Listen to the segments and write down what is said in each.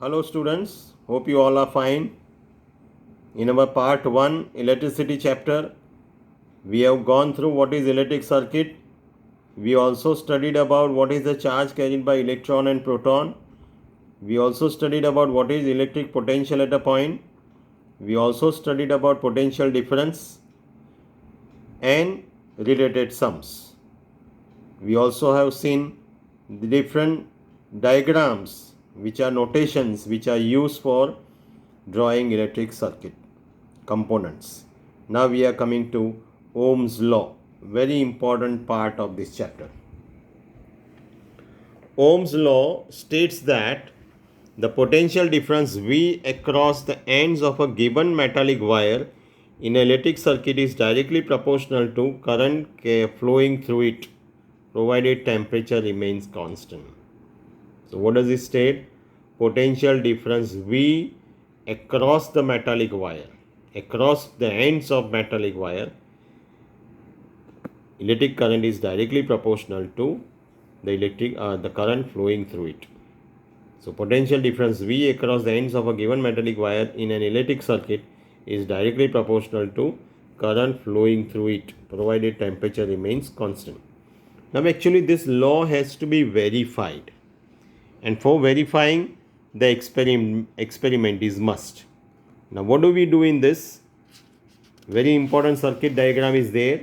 Hello students, hope you all are fine. In our part 1 electricity chapter, we have gone through what is electric circuit. We also studied about what is the charge carried by electron and proton. We also studied about what is electric potential at a point. We also studied about potential difference and related sums. We also have seen the different diagrams which are notations which are used for drawing electric circuit components. Now we are coming to Ohm's law, very important part of this chapter. Ohm's law states that the potential difference V across the ends of a given metallic wire in an electric circuit is directly proportional to current flowing through it, provided temperature remains constant. So what does it state? Potential difference V across the metallic wire, across the ends of metallic wire, electric current is directly proportional to the current flowing through it. So potential difference V across the ends of a given metallic wire in an electric circuit is directly proportional to current flowing through it, provided temperature remains constant. Now actually this law has to be verified, and for verifying the experiment is must. Now what do we do in this? Very important circuit diagram is there.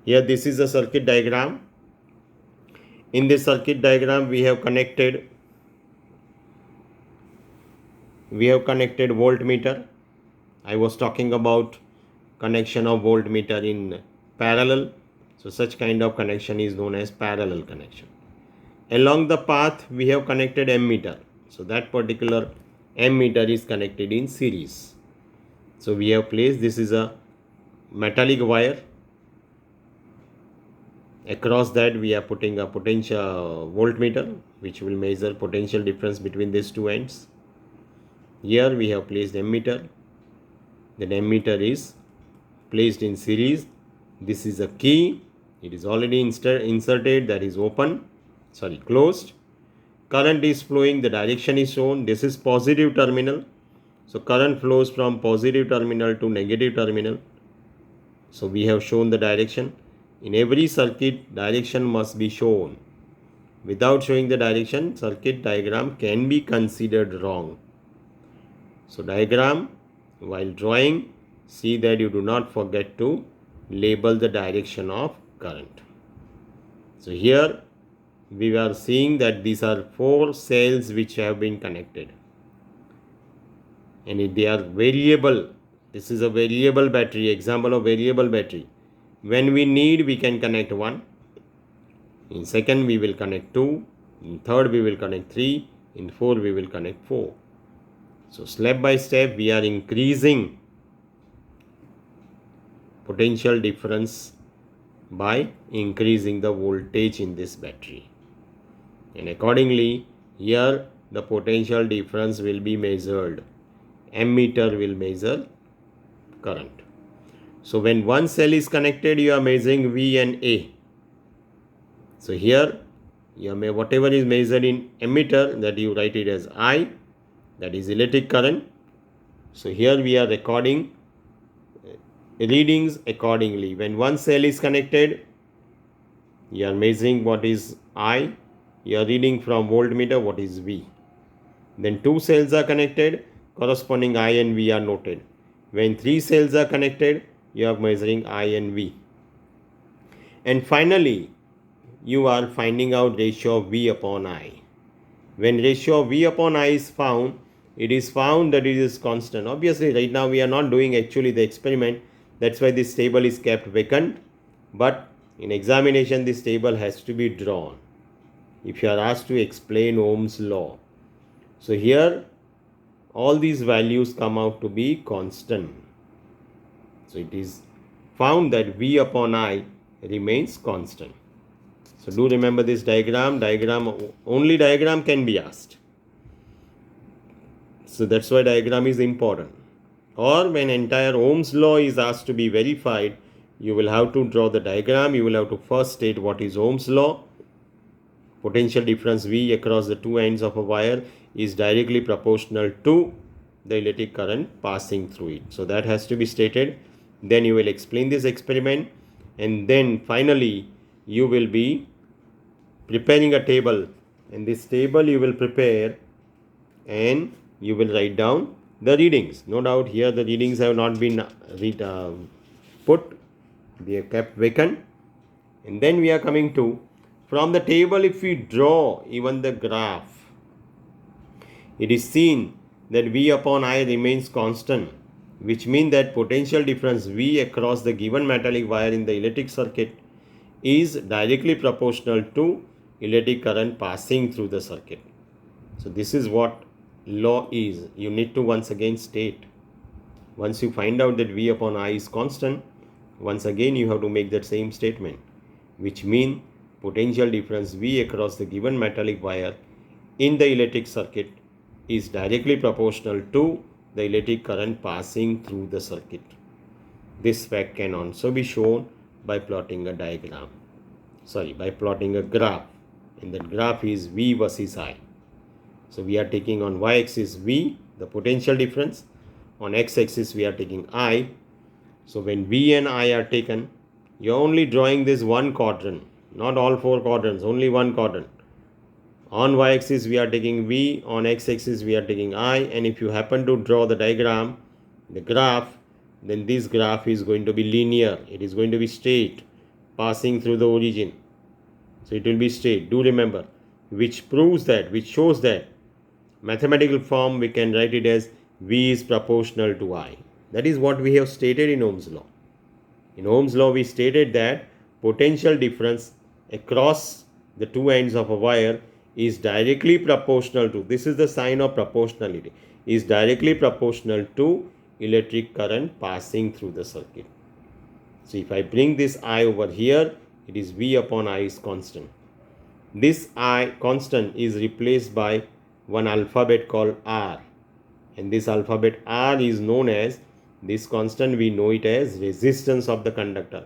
Here this is a circuit diagram. In this circuit diagram we have connected voltmeter. I was talking about connection of voltmeter in parallel. So such kind of connection is known as parallel connection. Along the path we have connected ammeter. So that particular ammeter is connected in series. So we have placed, this is a metallic wire. Across that we are putting a potential voltmeter which will measure potential difference between these two ends. Here we have placed ammeter. The ammeter is placed in series. This is a key. It is already inserted, that is closed. Current is flowing, the direction is shown. This is positive terminal. So current flows from positive terminal to negative terminal. So we have shown the direction. In every circuit, direction must be shown. Without showing the direction, circuit diagram can be considered wrong. So diagram, while drawing, see that you do not forget to label the direction of current. So here we are seeing that these are 4 cells which have been connected, and they are variable. This is a variable battery, example of variable battery. When we need, we can connect 1. In second we will connect 2. In third we will connect 3. In 4 we will connect 4. So step by step we are increasing potential difference by increasing the voltage in this battery, and accordingly here the potential difference will be measured. Ammeter will measure current. So when one cell is connected, you are measuring V and A. So here whatever is measured in ammeter, that you write it as I, that is electric current. So here we are recording readings accordingly. When one cell is connected, you are measuring what is I, you are reading from voltmeter what is V. Then 2 cells are connected, corresponding I and V are noted. When 3 cells are connected, you are measuring I and V. And finally, you are finding out ratio of V upon I. When ratio of V upon I is found, it is found that it is constant. Obviously, right now we are not doing actually the experiment. That's why this table is kept vacant. But in examination, this table has to be drawn if you are asked to explain Ohm's law. So here, all these values come out to be constant. So it is found that V upon I remains constant. So do remember this diagram. Only diagram can be asked. So that's why diagram is important. Or when entire Ohm's law is asked to be verified, you will have to draw the diagram. You will have to first state what is Ohm's law. Potential difference V across the 2 ends of a wire is directly proportional to the electric current passing through it. So that has to be stated. Then you will explain this experiment, and then finally you will be preparing a table. In this table you will prepare and you will write down the readings. No doubt here the readings have not been put, they are kept vacant. And then we are coming to, from the table if we draw even the graph, it is seen that V upon I remains constant, which means that potential difference V across the given metallic wire in the electric circuit is directly proportional to electric current passing through the circuit. So this is what law is. You need to once again state. Once you find out that V upon I is constant, once again you have to make that same statement, which means potential difference V across the given metallic wire in the electric circuit is directly proportional to the electric current passing through the circuit. This fact can also be shown by plotting a diagram. By plotting a graph. And that graph is V versus I. So we are taking on y-axis V, the potential difference. On x-axis we are taking I. So when V and I are taken, you are only drawing this one quadrant, not all four quadrants, only one quadrant. On y-axis we are taking V, on x-axis we are taking I, and if you happen to draw the diagram, the graph, then this graph is going to be linear. It is going to be straight, passing through the origin. So it will be straight. Do remember, which proves that, which shows that mathematical form we can write it as V is proportional to I. That is what we have stated in Ohm's law. In Ohm's law we stated that potential difference across the two ends of a wire is directly proportional to, this is the sign of proportionality, is directly proportional to electric current passing through the circuit. So if I bring this I over here, it is V upon I is constant. This I constant is replaced by one alphabet called R, and this alphabet R is known as, this constant we know it as resistance of the conductor.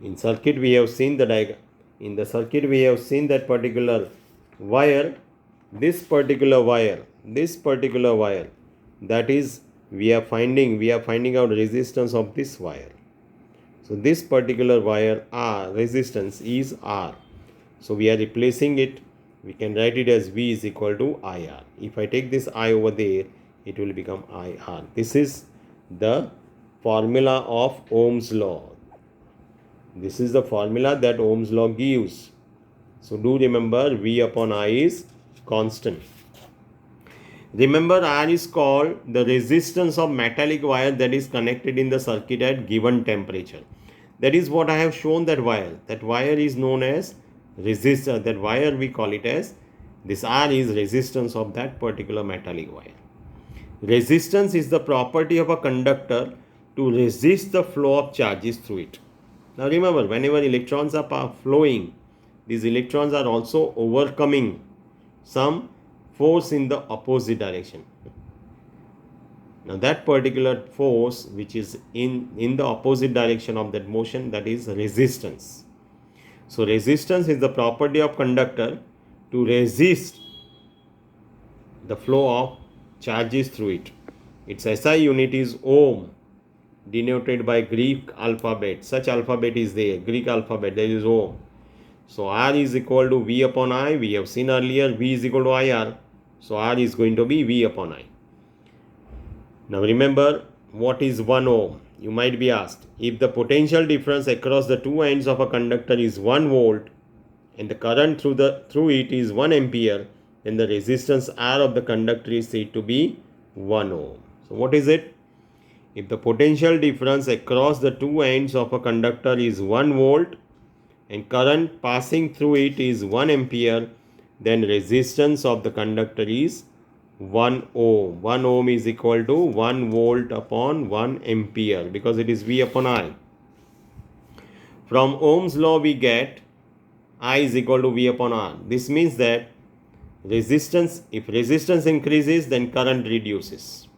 In circuit we have seen the diagram. In the circuit we have seen that particular wire, this particular wire, that is we are finding out resistance of this wire. So this particular wire R, resistance is R. So we are replacing it. We can write it as V is equal to IR. If I take this I over there, it will become IR. This is the formula of Ohm's law. This is the formula that Ohm's law gives. So do remember, V upon I is constant. Remember, R is called the resistance of metallic wire that is connected in the circuit at given temperature. That is what I have shown that wire. That wire is known as resistor. That wire we call it as, this R is resistance of that particular metallic wire. Resistance is the property of a conductor to resist the flow of charges through it. Now remember, whenever electrons are flowing, these electrons are also overcoming some force in the opposite direction. Now that particular force which is in the opposite direction of that motion, that is resistance. So resistance is the property of conductor to resist the flow of charges through it. Its SI unit is ohm, denoted by Greek alphabet. Such alphabet is there, Greek alphabet, there is ohm. So R is equal to V upon I. We have seen earlier V is equal to IR. So R is going to be V upon I. Now remember, what is 1 ohm? You might be asked. If the potential difference across the two ends of a conductor is 1 volt and the current through it is 1 ampere, then the resistance R of the conductor is said to be 1 ohm. So what is it? If the potential difference across the two ends of a conductor is 1 volt and current passing through it is 1 ampere, then resistance of the conductor is 1 ohm. 1 ohm is equal to 1 volt upon 1 ampere, because it is V upon I. From Ohm's law we get I is equal to V upon R. This means that if resistance increases, then current reduces,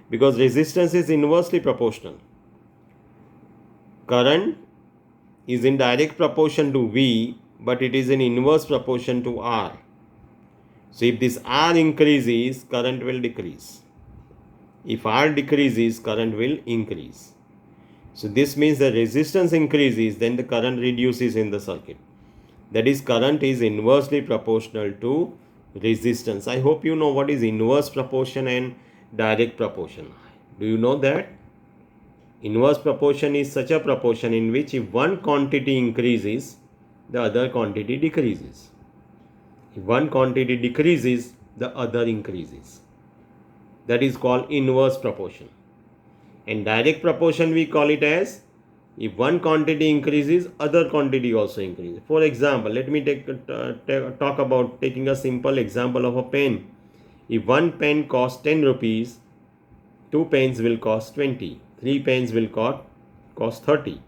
because resistance is inversely proportional. Current is in direct proportion to V, but it is in inverse proportion to R. So if this R increases, current will decrease. If R decreases, current will increase. So this means the resistance increases, then the current reduces in the circuit. That is, current is inversely proportional to resistance. I hope you know what is inverse proportion and direct proportion. Do you know that? Inverse proportion is such a proportion in which if one quantity increases, the other quantity decreases. If one quantity decreases, the other increases. That is called inverse proportion. And direct proportion we call it as if one quantity increases, other quantity also increases. For example, let me talk about taking a simple example of a pen. If one pen costs 10 rupees, 2 pens will cost 20, 3 pens will cost 30.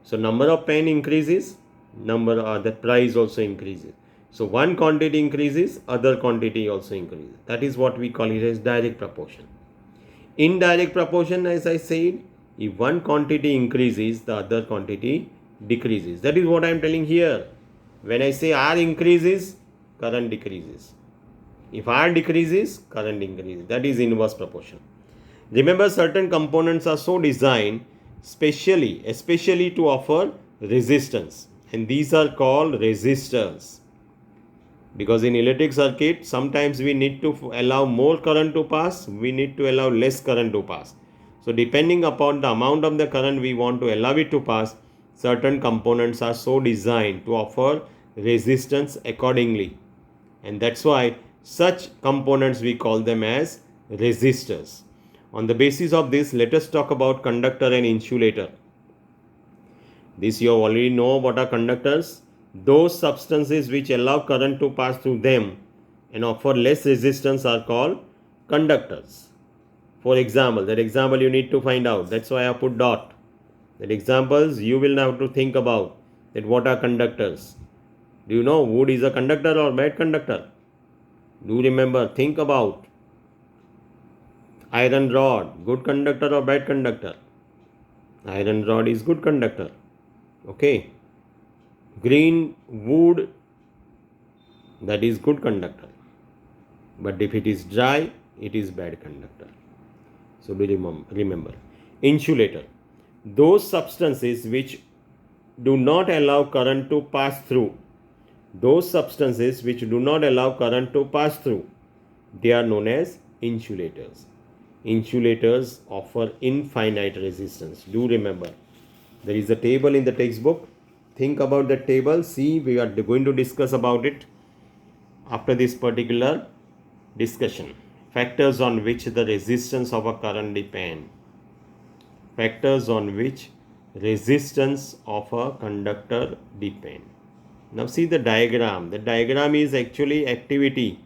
So number of pen increases, the price also increases. So one quantity increases, other quantity also increases. That is what we call it as direct proportion. Indirect proportion, as I said, if one quantity increases, the other quantity decreases. That is what I am telling here. When I say R increases, current decreases. If R decreases, current increases. That is inverse proportion. Remember, certain components are so designed especially to offer resistance, and these are called resistors. Because in electric circuit, sometimes we need to allow more current to pass, we need to allow less current to pass. So depending upon the amount of the current we want to allow it to pass, certain components are so designed to offer resistance accordingly. And that's why such components we call them as resistors. On the basis of this, let us talk about conductor and insulator. This you already know what are conductors. Those substances which allow current to pass through them and offer less resistance are called conductors. For example, that example you need to find out. That's why I put dot. That examples you will have to think about that what are conductors. Do you know wood is a conductor or bad conductor? Do remember, think about. Iron rod, good conductor or bad conductor? Iron rod is good conductor. Okay. Green wood, that is good conductor. But if it is dry, it is bad conductor. So do remember. Insulator, those substances which do not allow current to pass through. Those substances which do not allow current to pass through, they are known as insulators. Insulators offer infinite resistance. Do remember. There is a table in the textbook. Think about the table. See, we are going to discuss about it after this particular discussion. Factors on which the resistance of a current depend. Factors on which resistance of a conductor depend. Now see the diagram. The diagram is actually activity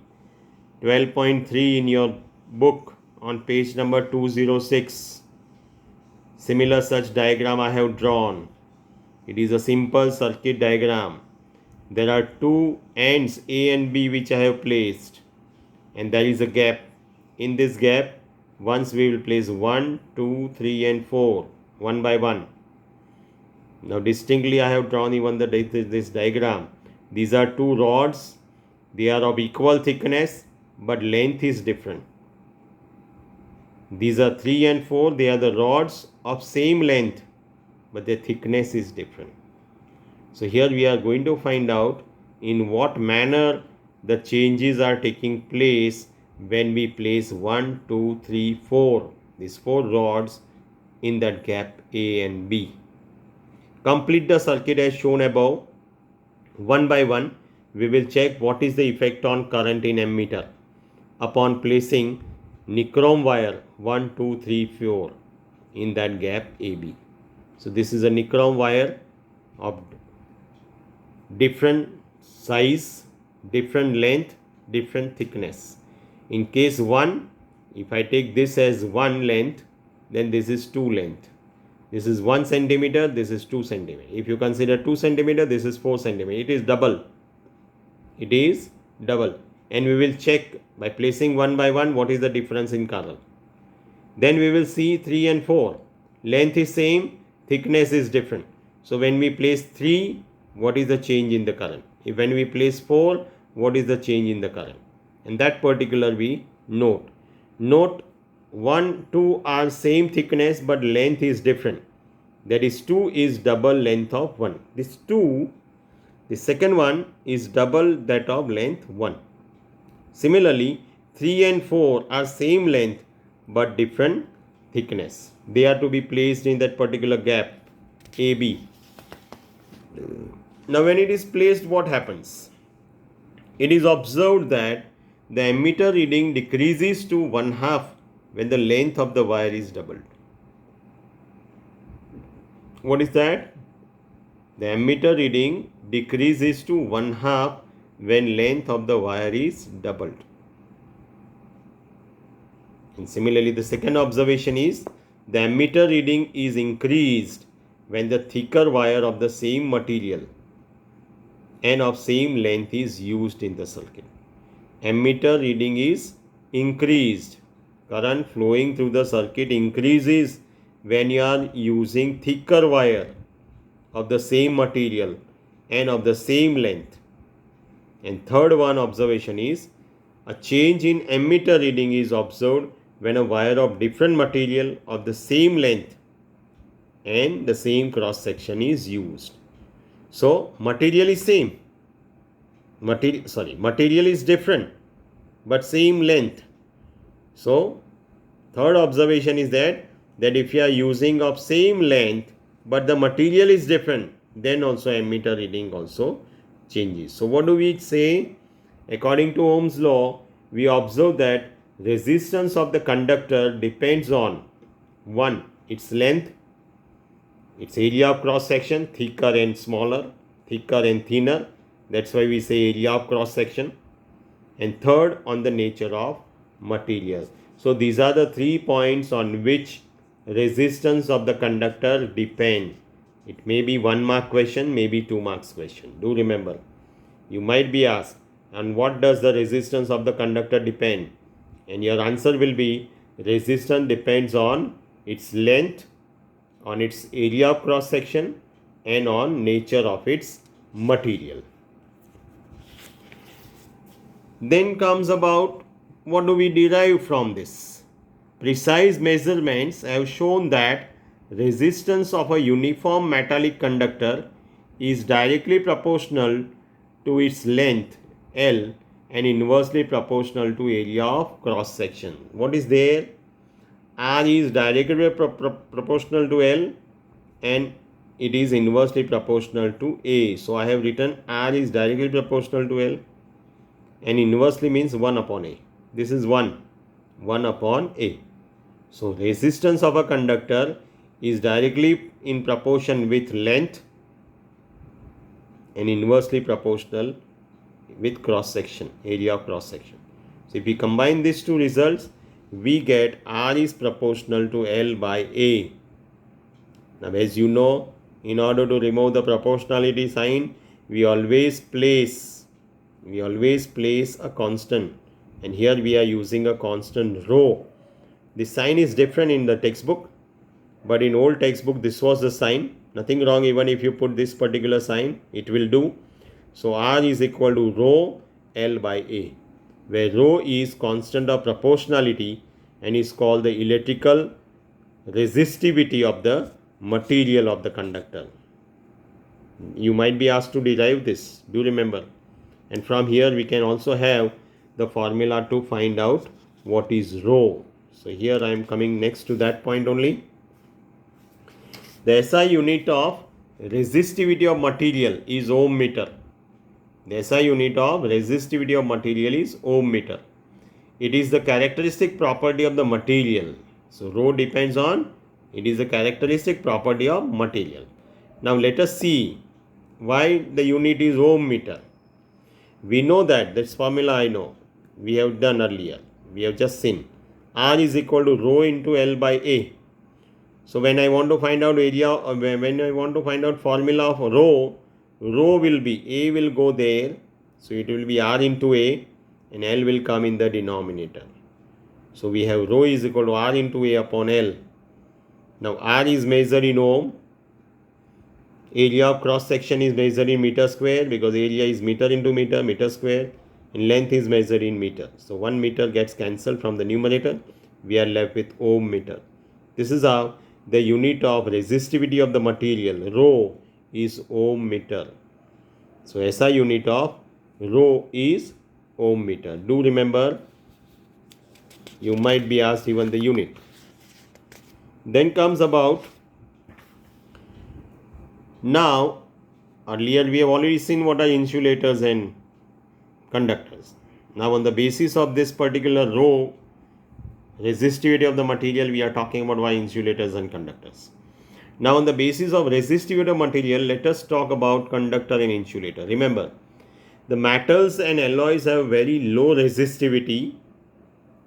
12.3 in your book on page number 206. Similar such diagram I have drawn. It is a simple circuit diagram. There are two ends A and B which I have placed, and there is a gap. In this gap, once we will place 1, 2, 3 and 4 one by one. Now distinctly I have drawn even this diagram. These are two rods. They are of equal thickness, but length is different. These are 3 and 4. They are the rods of same length, but their thickness is different. So here we are going to find out in what manner the changes are taking place when we place 1, 2, 3, 4, these 4 rods in that gap A and B. Complete the circuit as shown above. One by one, we will check what is the effect on current in ammeter upon placing nichrome wire 1, 2, 3, 4 in that gap AB. So this is a nichrome wire of different size, different length, different thickness. In case 1, if I take this as 1 length, then this is 2 length. This is 1 centimeter, this is 2 centimeter. If you consider 2 centimeter, this is 4 centimeter. It is double. It is double. And we will check by placing one by one what is the difference in current. Then we will see 3 and 4. Length is same, thickness is different. So when we place 3, what is the change in the current? When we place 4, what is the change in the current? and that particular we note. Note 1, 2 are same thickness but length is different. That is 2 is double length of 1. This 2, the second one is double that of length 1. Similarly, 3 and 4 are same length but different thickness. They are to be placed in that particular gap AB. Now when it is placed, what happens? It is observed that the ammeter reading decreases to 1/2 when the length of the wire is doubled. What is that? The ammeter reading decreases to 1/2 when length of the wire is doubled. And similarly, the second observation is the ammeter reading is increased when the thicker wire of the same material and of same length is used in the circuit. Ammeter reading is increased. Current flowing through the circuit increases when you are using thicker wire of the same material and of the same length. And third one observation is a change in ammeter reading is observed when a wire of different material of the same length and the same cross section is used. So material is same. Material is different but same length. So third observation is that if you are using of same length but the material is different, then also ammeter reading also changes. So what do we say? According to Ohm's law, we observe that resistance of the conductor depends on 1. Its length, its area of cross section, thicker and smaller, thicker and thinner. That's why we say area of cross section. And third, on the nature of material. So these are the 3 points on which resistance of the conductor depend. It may be 1 mark question, maybe 2 marks question. Do remember, you might be asked, and what does the resistance of the conductor depend? And your answer will be resistance depends on its length, on its area of cross section, and on nature of its material. Then comes about what do we derive from this? Precise measurements have shown that resistance of a uniform metallic conductor is directly proportional to its length L and inversely proportional to area of cross section. What is there? R is directly proportional to L and it is inversely proportional to A. So I have written R is directly proportional to L and inversely means 1 upon A. This is 1 upon A. So resistance of a conductor is directly in proportion with length and inversely proportional with cross section, area of cross section. So if we combine these two results, we get R is proportional to L by A. Now as you know, in order to remove the proportionality sign, we always place a constant, and here we are using a constant rho. The sign is different in the textbook, but in old textbook this was the sign. Nothing wrong even if you put this particular sign, it will do. So R is equal to rho L by A, where rho is constant of proportionality and is called the electrical resistivity of the material of the conductor. You might be asked to derive this, do remember. And from here we can also have the formula to find out what is rho. So here I am coming next to that point only. The SI unit of resistivity of material is ohm meter. The SI unit of resistivity of material is ohm meter. It is the characteristic property of the material. So rho depends on, it is a characteristic property of material. Now let us see why the unit is ohm meter. We know that, this formula I know, we have done earlier, we have just seen. R is equal to rho into L by A. So when I want to find out area, when I want to find out formula of rho will be, A will go there, so it will be R into A and L will come in the denominator. So we have rho is equal to R into A upon L. Now R is measured in ohm, area of cross section is measured in meter square because area is meter into meter, meter square, and length is measured in meter. So 1 meter gets cancelled from the numerator. We are left with ohm meter. This is how the unit of resistivity of the material, rho, is ohm meter. So SI unit of rho is ohm meter. Do remember, you might be asked even the unit. Then comes about, now earlier we have already seen what are insulators and conductors. Now on the basis of this particular rho resistivity of the material, we are talking about why insulators and conductors. Now on the basis of resistivity of material, let us talk about conductor and insulator. Remember, the metals and alloys have very low resistivity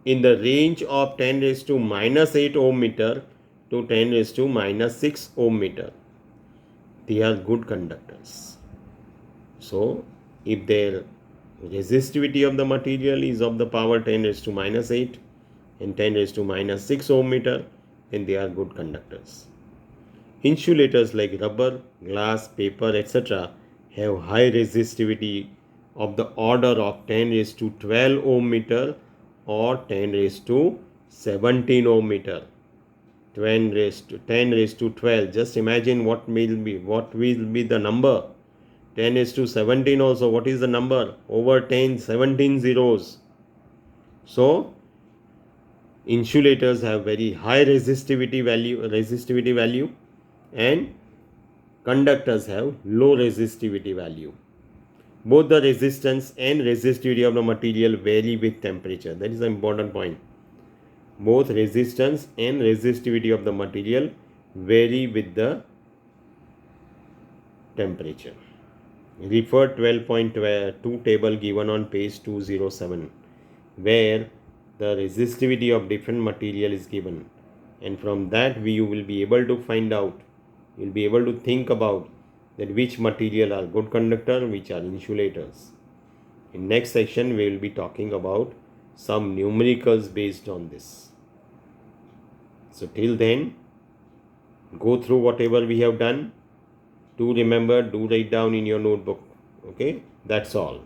in the range of 10 raised to minus 8 ohm meter to 10 raised to minus 6 ohm meter. They are good conductors. So if their resistivity of the material is of the power 10 raised to minus 8 and 10 raised to minus 6 ohm meter, then they are good conductors. Insulators like rubber, glass, paper, etc. have high resistivity of the order of 10 raised to 12 ohm meter or 10 raised to 17 ohm meter. 10 raised to 12. Just imagine what will be the number. 10 raised to 17 also. What is the number? Over 10, 17 zeros. So insulators have very high resistivity value, and conductors have low resistivity value. Both the resistance and resistivity of the material vary with temperature. That is the important point. Both resistance and resistivity of the material vary with the temperature. Refer 12.2 table given on page 207, where the resistivity of different material is given, and from that you will be able to find out, you will be able to think about that which material are good conductor, which are insulators. In next section we will be talking about some numericals based on this. So till then, go through whatever we have done. Do remember, do write down in your notebook. Okay, that's all.